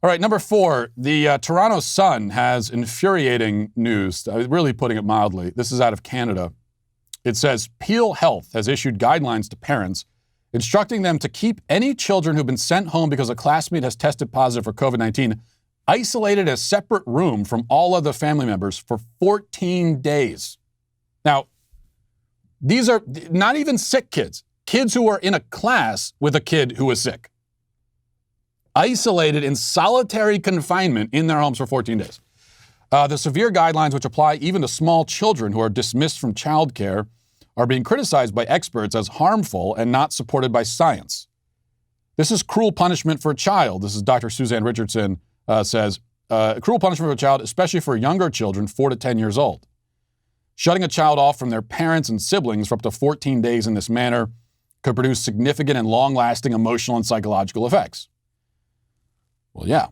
All right, number 4, the Toronto Sun has infuriating news, really putting it mildly. This is out of Canada. It says, Peel Health has issued guidelines to parents instructing them to keep any children who've been sent home because a classmate has tested positive for COVID-19 isolated in a separate room from all other family members for 14 days. Now, these are not even sick kids, kids who are in a class with a kid who is sick. Isolated in solitary confinement in their homes for 14 days. The severe guidelines, which apply even to small children who are dismissed from childcare, are being criticized by experts as harmful and not supported by science. This is cruel punishment for a child. This is Dr. Suzanne Richardson says, cruel punishment for a child, especially for younger children, 4 to 10 years old. Shutting a child off from their parents and siblings for up to 14 days in this manner could produce significant and long-lasting emotional and psychological effects. Well, yeah.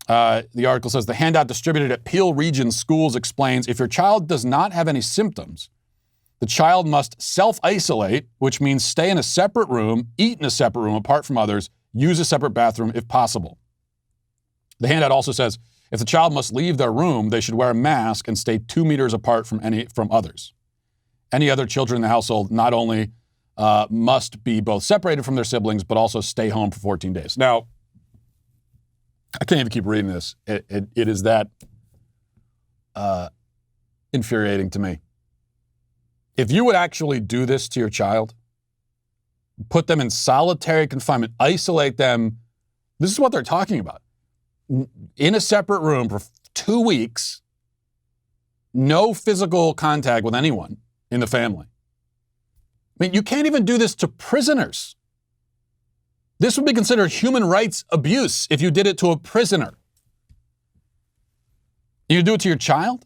The article says the handout distributed at Peel Region Schools explains if your child does not have any symptoms, the child must self-isolate, which means stay in a separate room, eat in a separate room apart from others, use a separate bathroom if possible. The handout also says if the child must leave their room, they should wear a mask and stay 2 meters apart from others. Any other children in the household not only must be both separated from their siblings, but also stay home for 14 days. Now, I can't even keep reading this. It is that infuriating to me. If you would actually do this to your child, put them in solitary confinement, isolate them, this is what they're talking about. In a separate room for 2 weeks, no physical contact with anyone in the family. I mean, you can't even do this to prisoners. This would be considered human rights abuse if you did it to a prisoner. You do it to your child?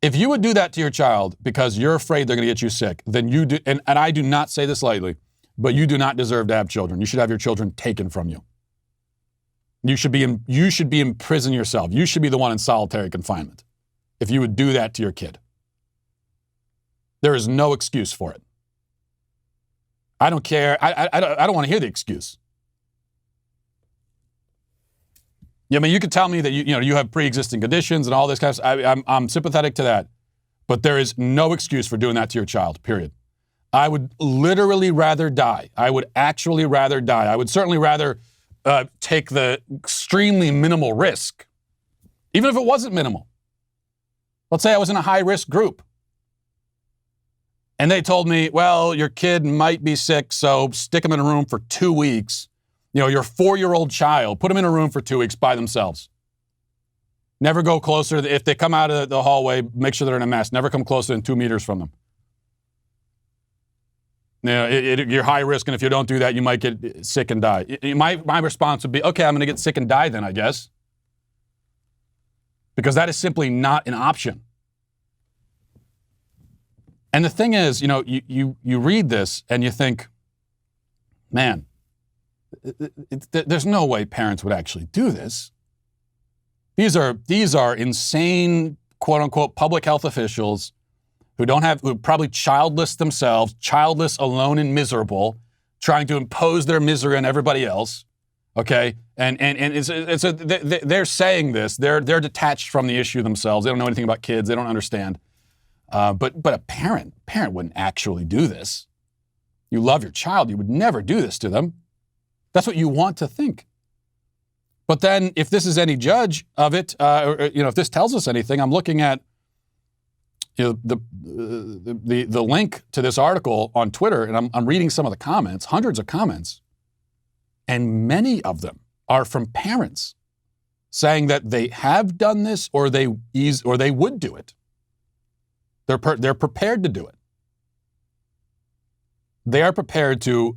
If you would do that to your child because you're afraid they're going to get you sick, then you do, and I do not say this lightly, but you do not deserve to have children. You should have your children taken from you. You should be in prison yourself. You should be the one in solitary confinement if you would do that to your kid. There is no excuse for it. I don't care. I don't want to hear the excuse. Yeah, I mean, you could tell me that you have pre-existing conditions and all this kind of stuff. I'm sympathetic to that, but there is no excuse for doing that to your child. Period. I would literally rather die. I would actually rather die. I would certainly rather take the extremely minimal risk, even if it wasn't minimal. Let's say I was in a high-risk group. And they told me, well, your kid might be sick, so stick them in a room for 2 weeks. Your 4-year-old child, put them in a room for 2 weeks by themselves. Never go closer. If they come out of the hallway, make sure they're in a mask. Never come closer than 2 meters from them. You're high risk, and if you don't do that, you might get sick and die. My response would be, okay, I'm going to get sick and die then, I guess. Because that is simply not an option. And the thing is, you read this and you think, man, there's no way parents would actually do this. These are insane, quote unquote, public health officials who are probably childless themselves, childless, alone, and miserable, trying to impose their misery on everybody else. Okay, and they're saying this. They're detached from the issue themselves. They don't know anything about kids. They don't understand. But a parent wouldn't actually do this. You love your child. You would never do this to them. That's what you want to think. But then if this is any judge of it, if this tells us anything, I'm looking at the link to this article on Twitter, and I'm reading some of the comments, hundreds of comments, and many of them are from parents saying that they have done this or they would do it. They're prepared to do it. They are prepared to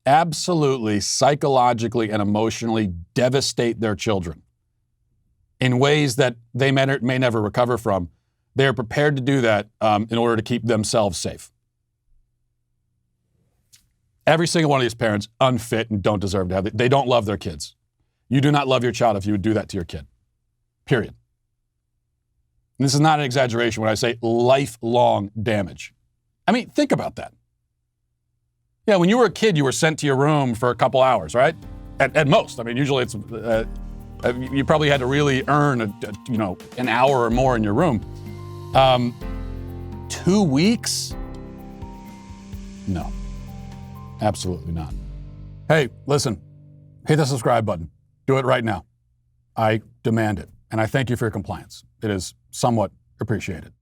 absolutely psychologically and emotionally devastate their children in ways that they may never recover from. They are prepared to do that in order to keep themselves safe. Every single one of these parents, unfit and don't deserve to have it. They don't love their kids. You do not love your child if you would do that to your kid. Period. And this is not an exaggeration when I say lifelong damage. I mean, think about that. Yeah, when you were a kid, you were sent to your room for a couple hours, right? At most. I mean, usually it's, You probably had to really earn, an hour or more in your room. 2 weeks? No, absolutely not. Hey, listen, hit the subscribe button. Do it right now. I demand it. And I thank you for your compliance. It is somewhat appreciated.